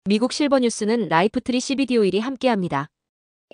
미국 실버뉴스는 라이프트리 CBD 오일이 함께합니다.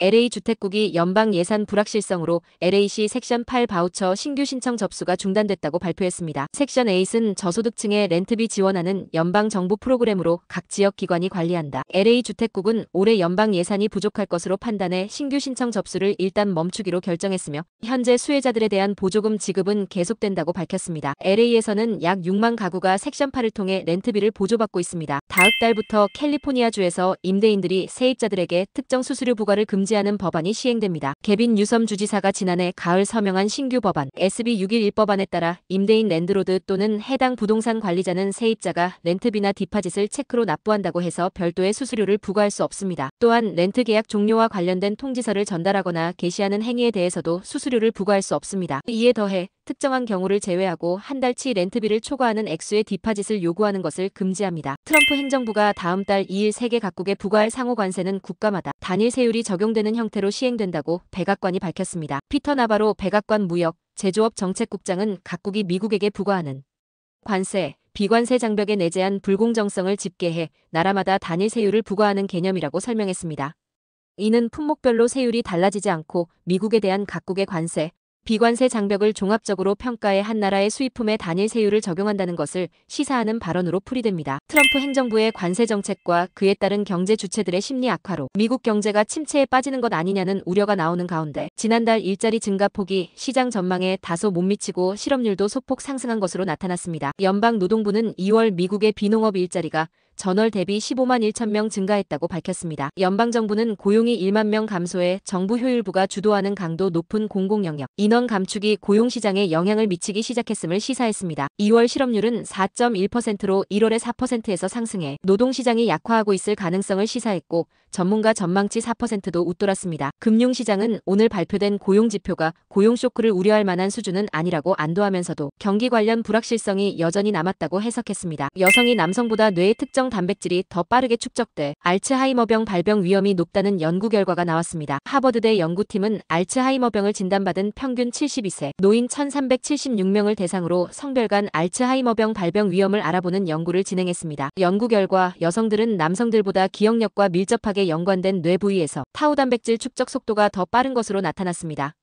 LA 주택국이 연방 예산 불확실성으로 LA시 섹션 8 바우처 신규 신청 접수가 중단됐다고 발표했습니다. 섹션 8은 저소득층에 렌트비 지원하는 연방 정부 프로그램으로 각 지역 기관이 관리한다. LA 주택국은 올해 연방 예산이 부족할 것으로 판단해 신규 신청 접수를 일단 멈추기로 결정했으며 현재 수혜자들에 대한 보조금 지급은 계속된다고 밝혔습니다. LA에서는 약 6만 가구가 섹션 8을 통해 렌트비를 보조받고 있습니다. 다음 달부터 캘리포니아주에서 임대인들이 세입자들에게 특정 수수료 부과를 금지하는 법안이 시행됩니다. 개빈 뉴섬 주지사가 지난해 가을 서명한 신규 법안 SB 611법안에 따라 임대인 랜드로드 또는 해당 부동산 관리자는 세입자가 렌트비나 디파짓을 체크로 납부한다고 해서 별도의 수수료를 부과할 수 없습니다. 또한 렌트 계약 종료와 관련된 통지서를 전달하거나 게시하는 행위에 대해서도 수수료를 부과할 수 없습니다. 이에 더해 특정한 경우를 제외하고 한 달치 렌트비를 초과하는 액수의 디파짓을 요구하는 것을 금지합니다. 트럼프 행정부가 다음 달 2일 세계 각국에 부과할 상호 관세는 국가마다 단일 세율이 적용되는 형태로 시행된다고 백악관이 밝혔습니다. 피터 나바로 백악관 무역, 제조업 정책국장은 각국이 미국에게 부과하는 관세, 비관세 장벽에 내재한 불공정성을 집계해 나라마다 단일 세율을 부과하는 개념이라고 설명했습니다. 이는 품목별로 세율이 달라지지 않고 미국에 대한 각국의 관세, 비관세 장벽을 종합적으로 평가해 한 나라의 수입품에 단일 세율을 적용한다는 것을 시사하는 발언으로 풀이됩니다. 트럼프 행정부의 관세 정책과 그에 따른 경제 주체들의 심리 악화로 미국 경제가 침체에 빠지는 것 아니냐는 우려가 나오는 가운데 지난달 일자리 증가 폭이 시장 전망에 다소 못 미치고 실업률도 소폭 상승한 것으로 나타났습니다. 연방노동부는 2월 미국의 비농업 일자리가 전월 대비 15만 1천 명 증가했다고 밝혔습니다. 연방정부는 고용이 1만 명 감소해 정부 효율부가 주도하는 강도 높은 공공영역 인원 감축이 고용시장에 영향을 미치기 시작했음을 시사했습니다. 2월 실업률은 4.1%로 1월의 4%에서 상승해 노동시장이 약화하고 있을 가능성을 시사했고 전문가 전망치 4%도 웃돌았습니다. 금융시장은 오늘 발표된 고용지표가 고용쇼크를 우려할 만한 수준은 아니라고 안도하면서도 경기 관련 불확실성이 여전히 남았다고 해석했습니다. 여성이 남성보다 뇌의 특정 단백질이 더 빠르게 축적돼 알츠하이머병 발병 위험이 높다는 연구 결과가 나왔습니다. 하버드대 연구팀은 알츠하이머병을 진단받은 평균 72세 노인 1,376명을 대상으로 성별 간 알츠하이머병 발병 위험을 알아보는 연구를 진행했습니다. 연구 결과 여성들은 남성들보다 기억력과 밀접하게 연관된 뇌 부위에서 타우 단백질 축적 속도가 더 빠른 것으로 나타났습니다.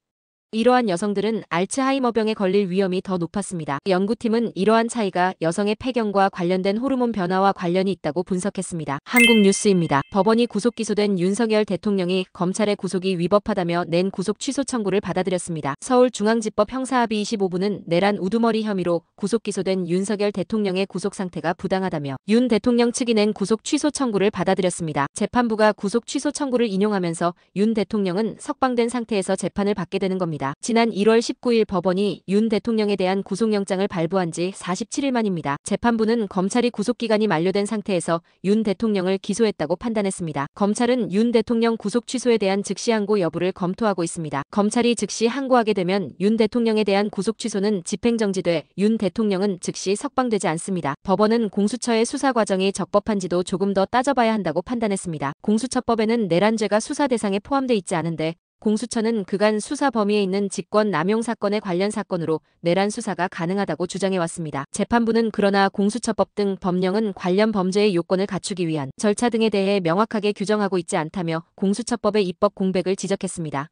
이러한 여성들은 알츠하이머병에 걸릴 위험이 더 높았습니다. 연구팀은 이러한 차이가 여성의 폐경과 관련된 호르몬 변화와 관련이 있다고 분석했습니다. 한국뉴스입니다. 법원이 구속 기소된 윤석열 대통령이 검찰의 구속이 위법하다며 낸 구속 취소 청구를 받아들였습니다. 서울중앙지법 형사합의 25부는 내란 우두머리 혐의로 구속 기소된 윤석열 대통령의 구속 상태가 부당하다며 윤 대통령 측이 낸 구속 취소 청구를 받아들였습니다. 재판부가 구속 취소 청구를 인용하면서 윤 대통령은 석방된 상태에서 재판을 받게 되는 겁니다. 지난 1월 19일 법원이 윤 대통령에 대한 구속영장을 발부한 지 47일 만입니다. 재판부는 검찰이 구속기간이 만료된 상태에서 윤 대통령을 기소했다고 판단했습니다. 검찰은 윤 대통령 구속 취소에 대한 즉시 항고 여부를 검토하고 있습니다. 검찰이 즉시 항고하게 되면 윤 대통령에 대한 구속 취소는 집행정지돼 윤 대통령은 즉시 석방되지 않습니다. 법원은 공수처의 수사 과정이 적법한지도 조금 더 따져봐야 한다고 판단했습니다. 공수처법에는 내란죄가 수사 대상에 포함돼 있지 않은데 공수처는 그간 수사 범위에 있는 직권 남용 사건에 관련 사건으로 내란 수사가 가능하다고 주장해왔습니다. 재판부는 그러나 공수처법 등 법령은 관련 범죄의 요건을 갖추기 위한 절차 등에 대해 명확하게 규정하고 있지 않다며 공수처법의 입법 공백을 지적했습니다.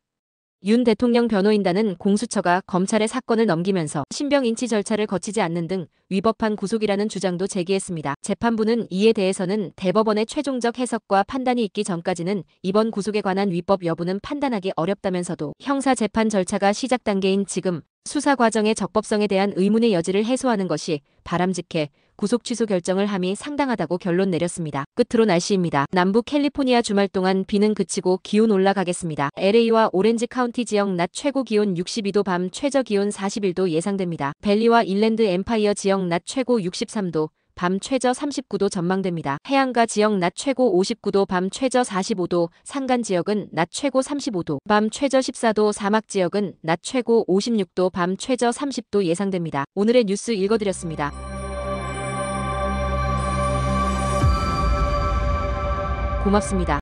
윤 대통령 변호인단은 공수처가 검찰에 사건을 넘기면서 신병 인치 절차를 거치지 않는 등 위법한 구속이라는 주장도 제기했습니다. 재판부는 이에 대해서는 대법원의 최종적 해석과 판단이 있기 전까지는 이번 구속에 관한 위법 여부는 판단하기 어렵다면서도 형사재판 절차가 시작 단계인 지금 수사 과정의 적법성에 대한 의문의 여지를 해소하는 것이 바람직해 구속 취소 결정을 함이 상당하다고 결론 내렸습니다. 끝으로 날씨입니다. 남부 캘리포니아 주말 동안 비는 그치고 기온 올라가겠습니다. LA와 오렌지 카운티 지역 낮 최고 기온 62도 밤 최저 기온 41도 예상됩니다. 벨리와 일랜드 엠파이어 지역 낮 최고 63도 밤 최저 39도 전망됩니다. 해안가 지역 낮 최고 59도 밤 최저 45도, 산간 지역은 낮 최고 35도, 밤 최저 14도, 사막 지역은 낮 최고 56도, 밤 최저 30도 예상됩니다. 오늘의 뉴스 읽어드렸습니다. 고맙습니다.